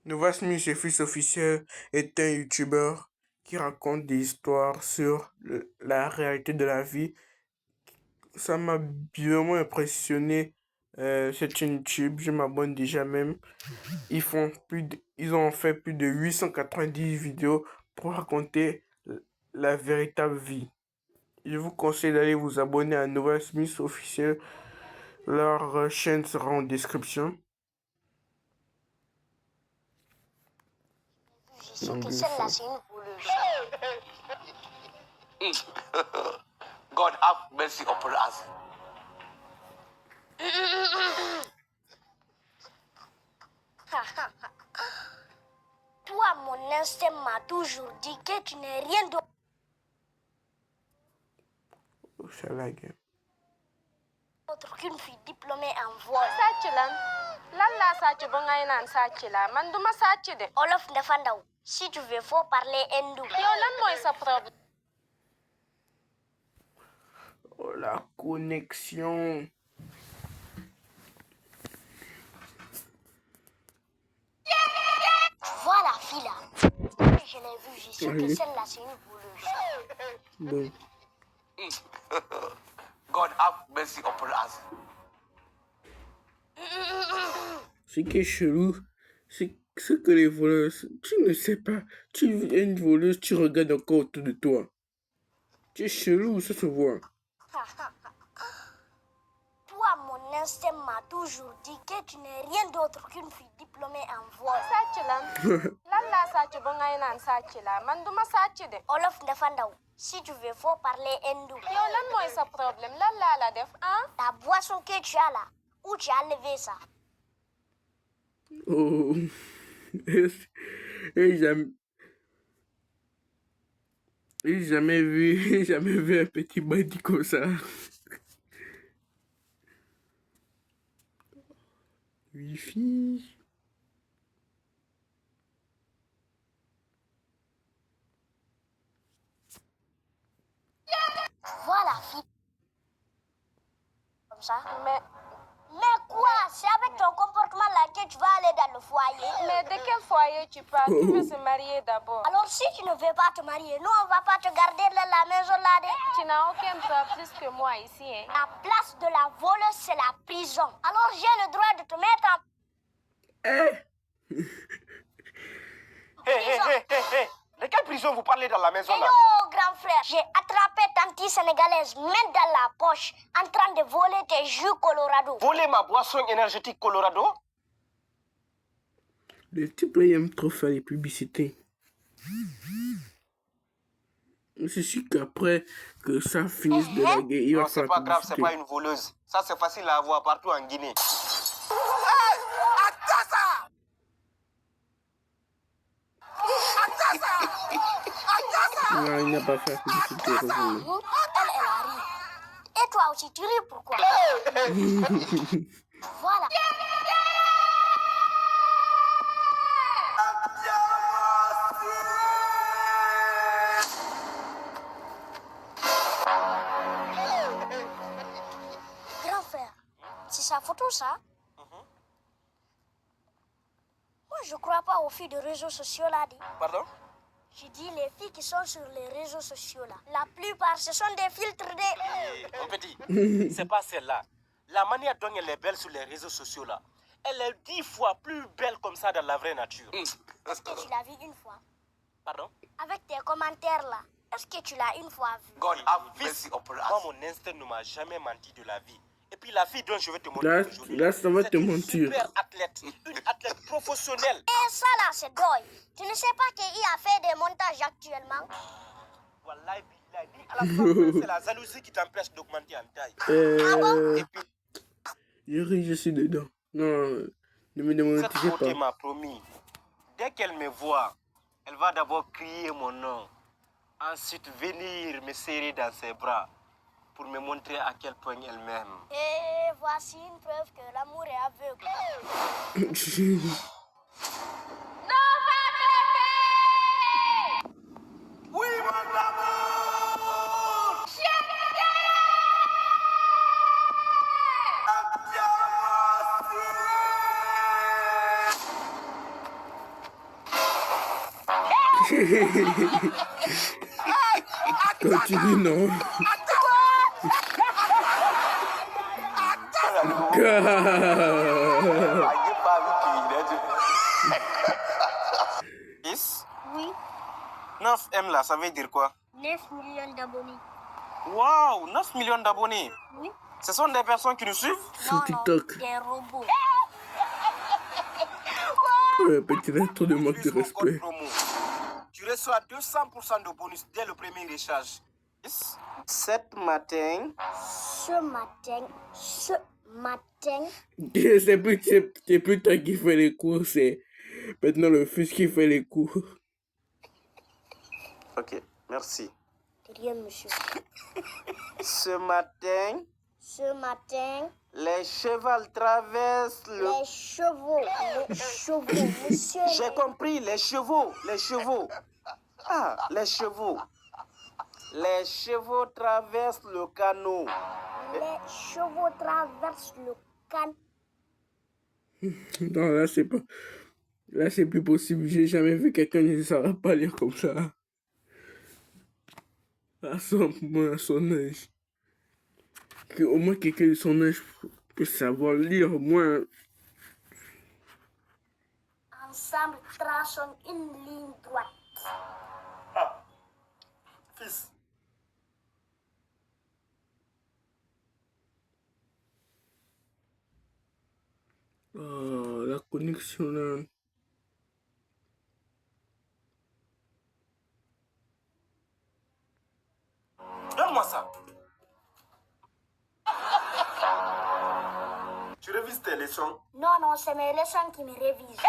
Nova Smith, fils officiel, est un youtubeur qui raconte des histoires sur la réalité de la vie. Ça m'a vraiment impressionné, cette chaîne YouTube. Je m'abonne déjà même. Ils ont fait plus de 890 vidéos pour raconter la véritable vie. Je vous conseille d'aller vous abonner à Nova Smith officiel. Leur chaîne sera en description. Je sais que celle-là, c'est une voleuse. God have mercy upon us. Toi, mon instinct m'a toujours dit que tu n'es rien d'autre qu'une fille diplômée en vol. Olof Ndefandaou, si tu veux, faut parler hindou. Oh, la connexion. Tu vois la fille là? Je l'ai vue, je sais que celle-là, c'est une voleuse. Bon. God have mercy upon us. Ce qui est chelou, c'est ce que les voleuses, tu ne sais pas. Tu es une voleuse, tu regardes encore autour de toi. Tu es chelou, ça se voit. Toi, mon instinct m'a toujours dit que tu n'es rien d'autre qu'une fille diplômée en vol. Olof Ndefandaou, si tu veux, faut parler hindou. La boisson que tu as là, où tu as levé ça? Oh. Et jamais vu un petit bandit comme ça. Wifi. Voilà, fille. Comme ça. Mais quoi? C'est avec ton comportement là que tu vas aller dans le foyer. Mais de quel foyer tu parles? Tu veux se marier d'abord. Alors si tu ne veux pas te marier, nous on va pas te garder dans la maison là. Tu n'as aucun droit plus que moi ici. Hein? La place de la voleuse, c'est la prison. Alors j'ai le droit de te mettre en Hey. De quelle prison vous parlez dans la maison là? Hello, grand frère. J'ai attrapé Tanti sénégalaise, main dans la poche, en train de voler tes jus Colorado. Voler ma boisson énergétique Colorado? Le type là, il aime trop faire les publicités. C'est sûr qu'après que ça finisse de la guerre, il va Non, faire c'est pas grave, publicité. c'est pas une voleuse. Ça, c'est facile à avoir partout en Guinée. Non, il n'a pas fait publicité. Elle a ri. Et toi aussi, tu ris pourquoi? Voilà. Grand frère, c'est sa photo ça? Moi, je crois pas aux filles de réseaux sociaux là. Pardon? Je dis les filles qui sont sur les réseaux sociaux là. La plupart, ce sont des filtres de... Mon petit, c'est pas celle-là. La manière dont elle est belle sur les réseaux sociaux là, elle est 10 fois plus belle comme ça dans la vraie nature. Est-ce que tu l'as vu une fois? Pardon? Avec tes commentaires là, est-ce que tu l'as une fois vu? God have mercy upon Moi, us. mon instinct ne m'a jamais menti de la vie. Et puis la fille dont je vais te montrer Là, aujourd'hui, là, ça va c'est te une mentir. super athlète, une athlète professionnelle. Et ça là, c'est Doy. Tu ne sais pas qu'il a fait des montages actuellement? Wallahi, billahi, dis à la femme, c'est la jalousie qui t'empêche d'augmenter en taille. Et puis, Je suis dedans. Non, ne me cette démonétisez beauté pas. m'a promis, dès qu'elle me voit, elle va d'abord crier mon nom, ensuite venir me serrer dans ses bras pour me montrer à quel point elle m'aime. Et voici une preuve que l'amour est aveugle. Oui, mon amour! Continue, non. Fils, Oui, 9M là, ça veut dire quoi? 9 millions d'abonnés. Waouh, 9 millions d'abonnés. Oui. Ce sont des personnes qui nous suivent? Sur TikTok. Des robots. Ouais, petit reste de manque de Utilise mon code respect. promo. Tu reçois 200% de bonus dès le premier recharge. Cet matin, Ce matin, C'est plus toi qui fais les cours, c'est maintenant le fils qui fait les cours. ok, merci. rien, monsieur. Ce matin, Ce matin, les chevaux traversent le... les chevaux, monsieur. J'ai compris, les chevaux. Ah, les chevaux. Les chevaux traversent le canot. Les chevaux traversent le canal. Non, là, c'est pas. Là, c'est plus possible. J'ai jamais vu quelqu'un ne saura pas lire comme ça. À son âge. Au moins, quelqu'un de son âge peut savoir lire, au moins. Ensemble, traçons une ligne droite. Fils. Oh, la connexion là. Donne-moi ça. Tu révises tes leçons? Non, c'est mes leçons qui me révisent.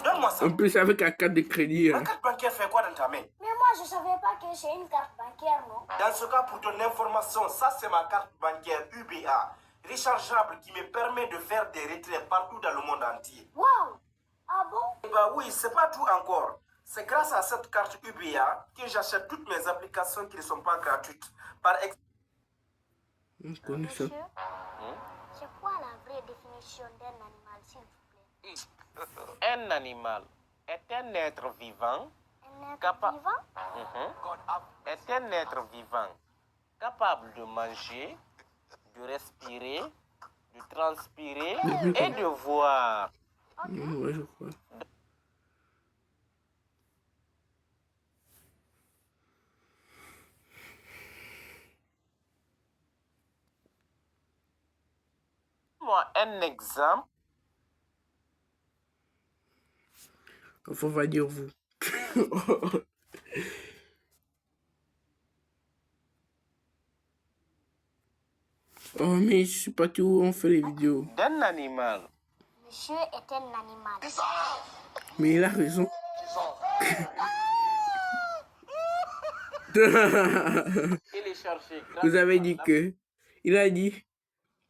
Donne-moi ça. En plus, avec la carte de crédit. La carte bancaire fait quoi dans ta main? Mais moi, je savais pas que c'est une carte bancaire, non? Dans ce cas, pour ton information, ça c'est ma carte bancaire UBA, rechargeable qui me permet de faire des retraits partout dans le monde entier. Waouh! Ah bon? Bah oui, c'est pas tout encore. C'est grâce à cette carte UBA que j'achète toutes mes applications qui ne sont pas gratuites. Par exemple, On connaît ça. Monsieur, c'est quoi la vraie définition d'un animal, s'il vous plaît? un animal est un être vivant. Un être Capa- vivant? Est un être vivant capable de manger, de respirer, de transpirer et de voir. Ouais, je crois. Moi, un exemple. Enfin, on va dire vous. Oh, mais je sais pas tout où on fait les vidéos. D'un animal. Monsieur est un animal. Mais il a raison. Il est cherché. Vous avez dit que. Il a dit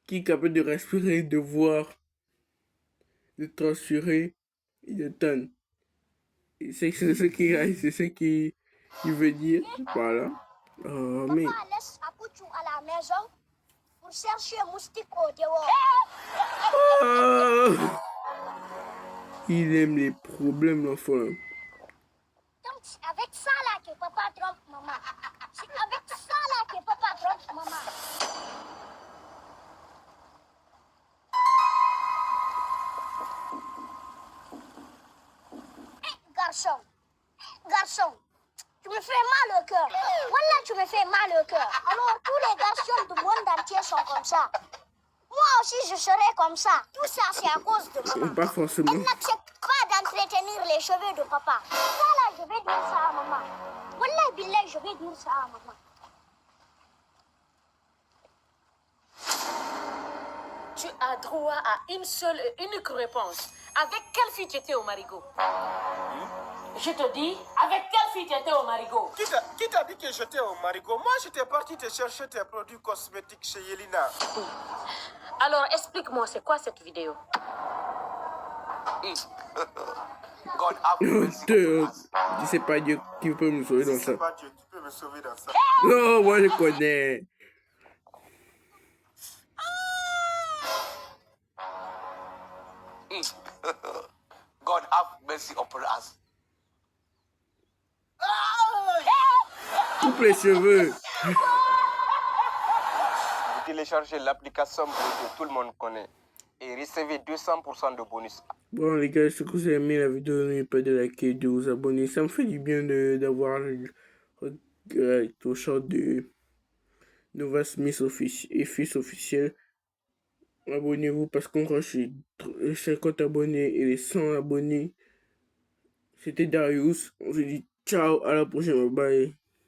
qu'il est capable de respirer, de voir, de transpirer et de tonne. C'est ce qu'il veut dire. Voilà. Oh, mais. Papa laisse Apouchou à la maison pour chercher un moustique au dehors. Oh, il aime les problèmes, l'enfant. Donc, c'est avec ça là que papa trompe maman. C'est avec ça là que papa trompe maman. Garçon, tu me fais mal au cœur. Voilà, tu me fais mal au cœur. Alors, tous les garçons du monde entier sont comme ça. Moi aussi, je serai comme ça. Tout ça, c'est à cause de maman. Pas forcément. Elle n'accepte pas d'entretenir les cheveux de papa. Ça là, je vais dire ça à maman. Wallah, billah, je vais dire ça à maman. Tu as droit à une seule et unique réponse. Avec quelle fille tu étais au marigot? Je te dis, avec quelle fille tu étais au marigot? Qui t'a dit que j'étais au marigot? Moi, j'étais parti te chercher tes produits cosmétiques chez Yelina. Alors explique-moi, c'est quoi cette vidéo? God have mercy upon us. Je sais pas Dieu qui peut me sauver dans ça. C'est pas Dieu qui peut me sauver dans ça. Non, moi je connais. God have mercy upon us. Coupe les cheveux. Vous téléchargez l'application que tout le monde connaît et recevez 200% de bonus. Bon les gars, si vous avez aimé la vidéo, n'oubliez pas de liker, de vous abonner. Ça me fait du bien d'avoir au chant de Nova Smith et fils officiel. Abonnez-vous parce qu'on rush les 50 abonnés et les 100 abonnés. C'était Darius. On se dit ciao, à la prochaine, bye.